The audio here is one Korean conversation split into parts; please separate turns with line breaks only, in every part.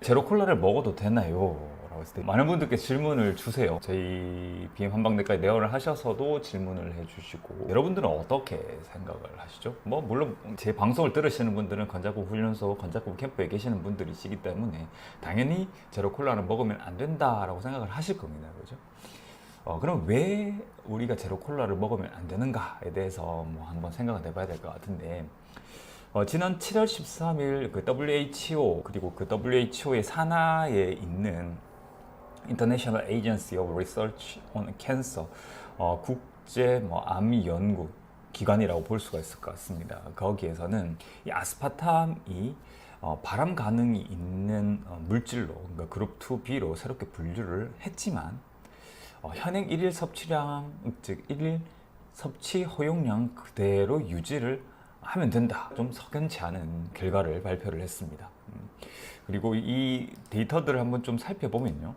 제로 콜라를 먹어도 되나요? 라고 했을 때 많은 분들께 질문을 주세요. 저희 BM 한방내과에 내원을 하셔서도 질문을 해주시고, 여러분들은 어떻게 생각을 하시죠? 뭐 물론 제 방송을 들으시는 분들은 건자국 훈련소, 건자국 캠프에 계시는 분들이시기 때문에 당연히 제로 콜라를 먹으면 안 된다라고 생각을 하실 겁니다. 그죠? 그럼 왜 우리가 제로 콜라를 먹으면 안 되는가에 대해서 뭐 한번 생각을 해봐야 될 것 같은데, 지난 7월 13일 그 WHO, 그리고 그 WHO의 산하에 있는 International Agency of Research on Cancer, 국제 암 연구 기관이라고 볼 수가 있을 것 같습니다. 거기에서는 이 아스파탐이 발암 가능이 있는 물질로, 그러니까 그룹 2B로 새롭게 분류를 했지만, 현행 일일 섭취량, 즉 일일 섭취 허용량 그대로 유지를 하면 된다. 좀 석연치 않은 결과를 발표를 했습니다. 그리고 이 데이터들을 한번 좀 살펴보면요,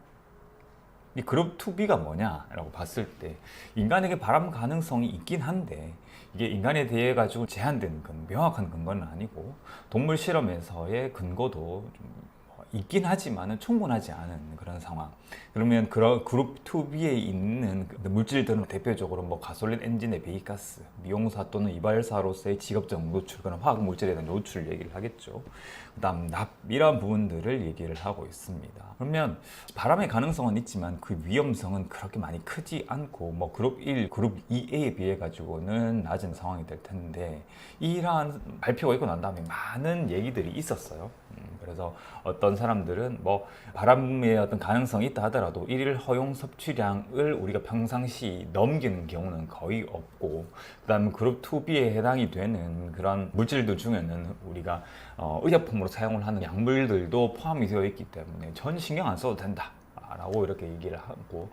이 그룹 2B가 뭐냐라고 봤을 때 인간에게 발암 가능성이 있긴 한데, 이게 인간에 대해 가지고 제한된 명확한 근거는 아니고 동물 실험에서의 근거도 좀 있긴 하지만은 충분하지 않은 그런 상황. 그러면 그런 그룹 2B에 있는 물질들은 대표적으로 뭐 가솔린 엔진의 배기가스, 미용사 또는 이발사로서의 직업적 노출, 그런 화학 물질에 대한 노출을 얘기를 하겠죠. 그다음 납, 이런 부분들을 얘기를 하고 있습니다. 그러면 발암의 가능성은 있지만 그 위험성은 그렇게 많이 크지 않고, 뭐 그룹 1, 그룹 2A에 비해 가지고는 낮은 상황이 될 텐데, 이러한 발표가 있고 난 다음에 많은 얘기들이 있었어요. 그래서 어떤 사람들은 뭐 발암의 어떤 가능성이 있다 하더라도 일일 허용 섭취량을 우리가 평상시 넘기는 경우는 거의 없고, 그다음에 그룹 2B에 해당이 되는 그런 물질들 중에는 우리가 의약품으로 사용을 하는 약물들도 포함이 되어 있기 때문에 전 신경 안 써도 된다 라고 이렇게 얘기를 하고,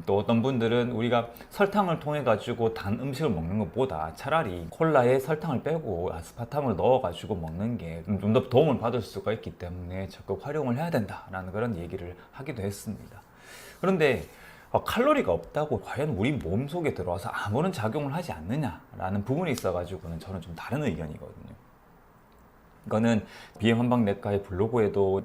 또 어떤 분들은 우리가 설탕을 통해 가지고 단 음식을 먹는 것보다 차라리 콜라에 설탕을 빼고 아스파탐을 넣어 가지고 먹는 게 좀 더 도움을 받을 수가 있기 때문에 적극 활용을 해야 된다라는 그런 얘기를 하기도 했습니다. 그런데 칼로리가 없다고 과연 우리 몸속에 들어와서 아무런 작용을 하지 않느냐라는 부분이 있어 가지고는 저는 좀 다른 의견이거든요. 이거는 BM 한방내과의 블로그에도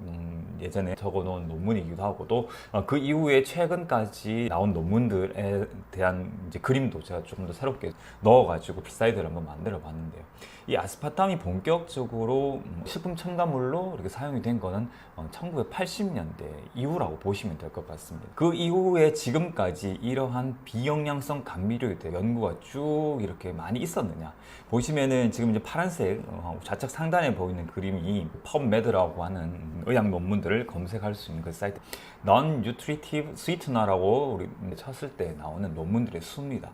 예전에 적어놓은 논문이기도 하고, 또 그 이후에 최근까지 나온 논문들에 대한 이제 그림도 제가 조금 더 새롭게 넣어가지고 비사이드를 한번 만들어 봤는데요. 이 아스파탐이 본격적으로 식품 첨가물로 이렇게 사용이 된 거는 1980년대 이후라고 보시면 될 것 같습니다. 그 이후에 지금까지 이러한 비영양성 감미료에 대한 연구가 쭉 이렇게 많이 있었느냐 보시면은, 지금 이제 파란색 좌측 상단에 보이는 그림이 펍메드라고 하는 의학 논문들을 검색할 수 있는 그 사이트, Non-Nutritive Sweetener라고 우리 쳤을 때 나오는 논문들의 수입니다.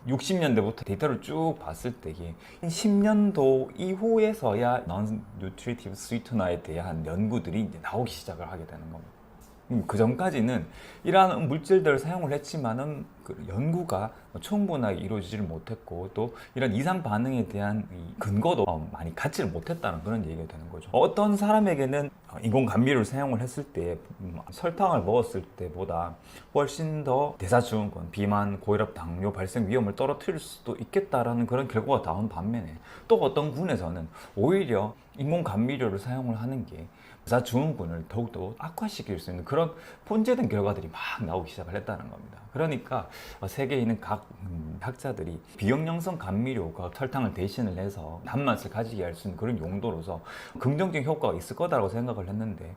60년대부터 데이터를 쭉 봤을 때 10년도 이후에서야 Non-Nutritive Sweetener에 대한 연구들이 이제 나오기 시작을 하게 되는 겁니다. 그 전까지는 이러한 물질들을 사용을 했지만은 그 연구가 충분하게 이루어지지를 못했고, 또 이런 이상 반응에 대한 근거도 많이 갖지를 못했다는 그런 얘기가 되는 거죠. 어떤 사람에게는 인공 감미료를 사용을 했을 때 설탕을 먹었을 때보다 훨씬 더 대사증후군, 비만, 고혈압, 당뇨 발생 위험을 떨어뜨릴 수도 있겠다라는 그런 결과가 나온 반면에, 또 어떤 군에서는 오히려 인공 감미료를 사용을 하는 게 대사증후군을 더욱더 악화시킬 수 있는 그런 본제된 결과들이 막 나오기 시작을 했다는 겁니다. 그러니까 세계에 있는 각 학자들이 비영양성 감미료가 설탕을 대신을 해서 단맛을 가지게 할 수 있는 그런 용도로서 긍정적인 효과가 있을 거다라고 생각을 했는데,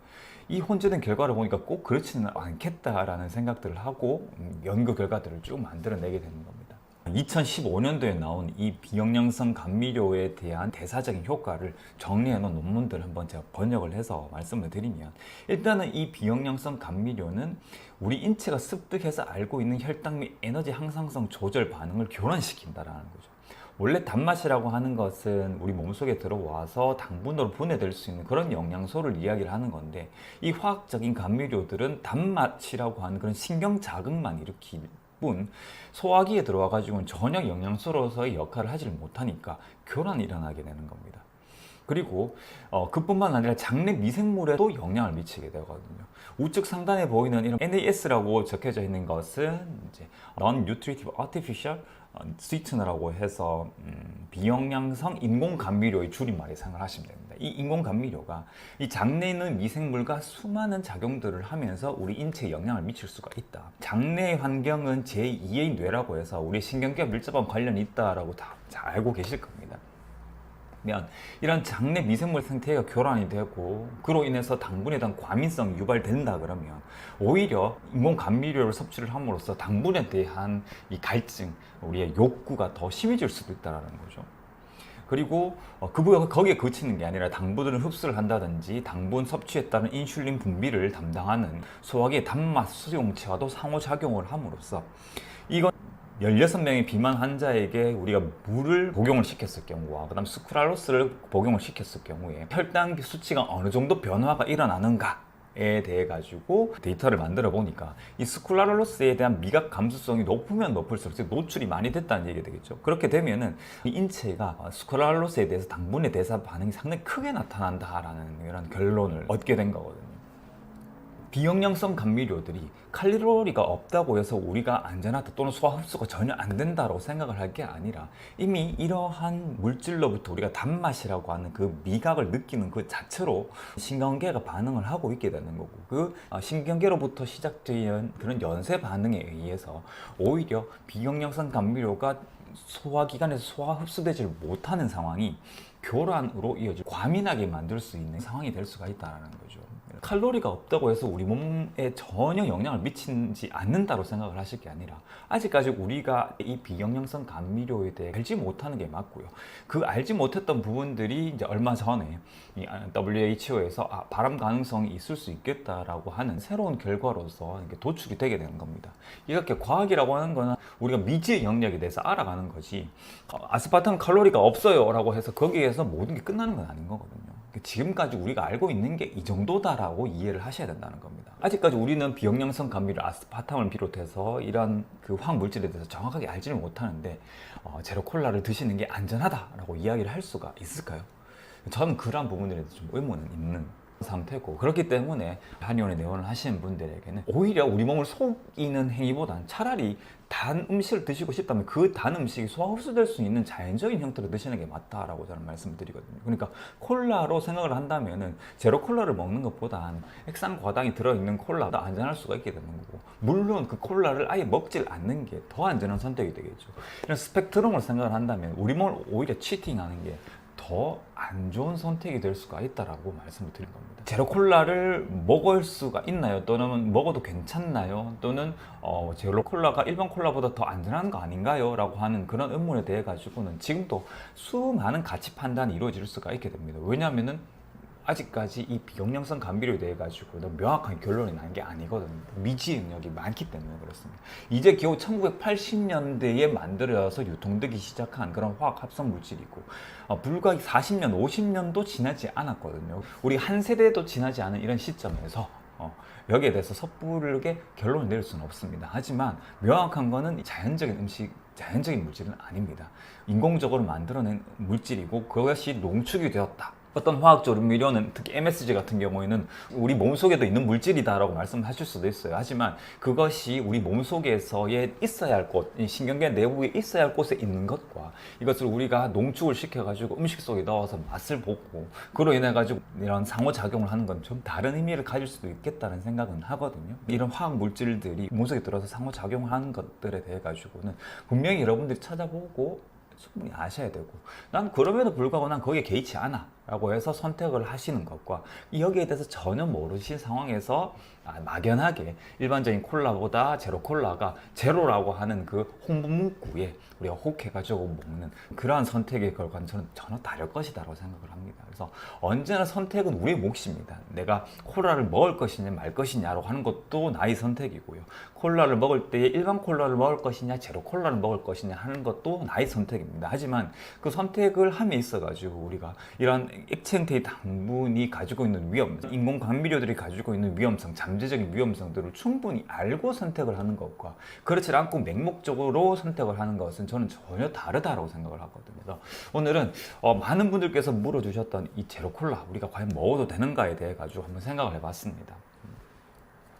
이 혼재된 결과를 보니까 꼭 그렇지는 않겠다라는 생각들을 하고 연구 결과들을 쭉 만들어내게 되는 겁니다. 2015년도에 나온 이 비영양성 감미료에 대한 대사적인 효과를 정리해 놓은 논문들을 한번 제가 번역을 해서 말씀을 드리면, 일단은 이 비영양성 감미료는 우리 인체가 습득해서 알고 있는 혈당 및 에너지 항상성 조절 반응을 교란시킨다라는 거죠. 원래 단맛이라고 하는 것은 우리 몸속에 들어와서 당분으로 분해될 수 있는 그런 영양소를 이야기를 하는 건데, 이 화학적인 감미료들은 단맛이라고 하는 그런 신경 자극만 일으킬 뿐 소화기에 들어와 가지고는 전혀 영양소로서의 역할을 하지를 못하니까 교란이 일어나게 되는 겁니다. 그리고 그뿐만 아니라 장내 미생물에도 영향을 미치게 되거든요. 우측 상단에 보이는 이런 NAS라고 적혀져 있는 것은 이제 Non-Nutritive Artificial Sweetener라고 해서 비영양성 인공 감미료의 줄임말에 생각하시면 됩니다. 이 인공 감미료가 이 장내에 있는 미생물과 수많은 작용들을 하면서 우리 인체에 영향을 미칠 수가 있다. 장내 환경은 제2의 뇌라고 해서 우리 신경계와 밀접한 관련이 있다라고 다 잘 알고 계실 겁니다. 이런 장내 미생물 생태계가 교란이 되고 그로 인해서 당분에 대한 과민성이 유발된다 그러면 오히려 인공 감미료를 섭취를 함으로써 당분에 대한 이 갈증, 우리의 욕구가 더 심해질 수도 있다는 거죠. 그리고 거기에 그치는 게 아니라 당분을 흡수를 한다든지 당분 섭취에 따른 인슐린 분비를 담당하는 소화기의 단맛 수용체와도 상호작용을 함으로써 이건 16명의 비만 환자에게 우리가 물을 복용을 시켰을 경우와 그다음 스크랄로스를 복용을 시켰을 경우에 혈당 수치가 어느 정도 변화가 일어나는가에 대해 가지고 데이터를 만들어 보니까 이 스크랄로스에 대한 미각 감수성이 높으면 높을수록 노출이 많이 됐다는 얘기가 되겠죠. 그렇게 되면은 이 인체가 스크랄로스에 대해서 당분의 대사 반응이 상당히 크게 나타난다라는 이런 결론을 얻게 된 거거든요. 비영양성 감미료들이 칼로리가 없다고 해서 우리가 안전하다 또는 소화 흡수가 전혀 안 된다고 생각을 할 게 아니라 이미 이러한 물질로부터 우리가 단맛이라고 하는 그 미각을 느끼는 그 자체로 신경계가 반응을 하고 있게 되는 거고 그 신경계로부터 시작되는 그런 연쇄 반응에 의해서 오히려 비영양성 감미료가 소화기관에서 소화 흡수되지 못하는 상황이 교란으로 이어질 과민하게 만들 수 있는 상황이 될 수가 있다는 거죠. 칼로리가 없다고 해서 우리 몸에 전혀 영향을 미치지 않는다고 생각을 하실 게 아니라 아직까지 우리가 이 비영양성 감미료에 대해 알지 못하는 게 맞고요. 그 알지 못했던 부분들이 이제 얼마 전에 이 WHO에서 발암 가능성이 있을 수 있겠다라고 하는 새로운 결과로서 도출이 되게 되는 겁니다. 이렇게 과학이라고 하는 거는 우리가 미지의 영역에 대해서 알아가는 거지 아스파탐 칼로리가 없어요 라고 해서 거기에서 모든 게 끝나는 건 아닌 거거든요. 지금까지 우리가 알고 있는 게 이 정도다라고 이해를 하셔야 된다는 겁니다. 아직까지 우리는 비영양성 감미료 아스파탐을 비롯해서 이런 그 화학물질에 대해서 정확하게 알지는 못하는데 제로 콜라를 드시는 게 안전하다라고 이야기를 할 수가 있을까요? 저는 그러한 부분에 대해서 좀 의문은 있는 상태고 그렇기 때문에 한의원에 내원을 하시는 분들에게는 오히려 우리 몸을 속이는 행위보다는 차라리 단 음식을 드시고 싶다면 그 단 음식이 소화 흡수될 수 있는 자연적인 형태로 드시는 게 맞다라고 저는 말씀을 드리거든요. 그러니까 콜라로 생각을 한다면은 제로 콜라를 먹는 것보단 액상 과당이 들어있는 콜라가 안전할 수가 있게 되는 거고 물론 그 콜라를 아예 먹질 않는 게 더 안전한 선택이 되겠죠. 이런 스펙트럼을 생각을 한다면 우리 몸을 오히려 치팅하는 게 더 안 좋은 선택이 될 수가 있다라고 말씀을 드린 겁니다. 제로 콜라를 먹을 수가 있나요? 또는 먹어도 괜찮나요? 또는 제로 콜라가 일반 콜라보다 더 안전한 거 아닌가요? 라고 하는 그런 의문에 대해 가지고는 지금도 수많은 가치 판단이 이루어질 수가 있게 됩니다. 왜냐하면은 아직까지 이 비영양성 감미료에 대해 가지고 명확한 결론이 난 게 아니거든요. 미지 영역이 많기 때문에 그렇습니다. 이제 겨우 1980년대에 만들어서 유통되기 시작한 그런 화학 합성 물질이고 불과 40년, 50년도 지나지 않았거든요. 우리 한 세대도 지나지 않은 이런 시점에서 여기에 대해서 섣부르게 결론을 내릴 수는 없습니다. 하지만 명확한 거는 자연적인 물질은 아닙니다. 인공적으로 만들어낸 물질이고 그것이 농축이 되었다. 어떤 화학 조미료는 특히 MSG 같은 경우에는 우리 몸속에도 있는 물질이다라고 말씀하실 수도 있어요. 하지만 그것이 우리 몸속에서의 있어야 할 곳, 신경계 내부에 있어야 할 곳에 있는 것과 이것을 우리가 농축을 시켜가지고 음식 속에 넣어서 맛을 보고 그로 인해 가지고 이런 상호작용을 하는 건 좀 다른 의미를 가질 수도 있겠다는 생각은 하거든요. 이런 화학 물질들이 몸속에 들어서 상호작용하는 것들에 대해 가지고는 분명히 여러분들이 찾아보고 충분히 아셔야 되고 난 그럼에도 불구하고 난 거기에 개의치 않아 라고 해서 선택을 하시는 것과 여기에 대해서 전혀 모르신 상황에서 막연하게 일반적인 콜라보다 제로 콜라가 제로라고 하는 그 홍보 문구에 우리가 혹해가지고 먹는 그러한 선택의 결과는 저는 전혀 다를 것이다 라고 생각을 합니다. 그래서 언제나 선택은 우리의 몫입니다. 내가 콜라를 먹을 것이냐 말 것이냐라고 하는 것도 나의 선택이고요. 콜라를 먹을 때 일반 콜라를 먹을 것이냐 제로 콜라를 먹을 것이냐 하는 것도 나의 선택입니다. 하지만 그 선택을 함에 있어가지고 우리가 이런 액체 형태의 당분이 가지고 있는 위험, 인공 감미료들이 가지고 있는 위험성, 잠재적인 위험성들을 충분히 알고 선택을 하는 것과 그렇지 않고 맹목적으로 선택을 하는 것은 저는 전혀 다르다고 생각을 하거든요. 그래서 오늘은 많은 분들께서 물어주셨던 이 제로콜라 우리가 과연 먹어도 되는가에 대해 가지고 한번 생각을 해봤습니다.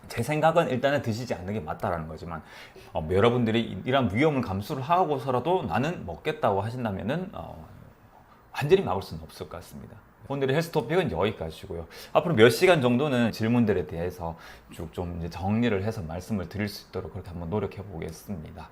제 생각은 일단은 드시지 않는 게 맞다라는 거지만 여러분들이 이런 위험을 감수를 하고서라도 나는 먹겠다고 하신다면은 완전히 막을 수는 없을 것 같습니다. 오늘의 헬스 토픽은 여기까지고요. 앞으로 몇 시간 정도는 질문들에 대해서 쭉 좀 이제 정리를 해서 말씀을 드릴 수 있도록 그렇게 한번 노력해 보겠습니다.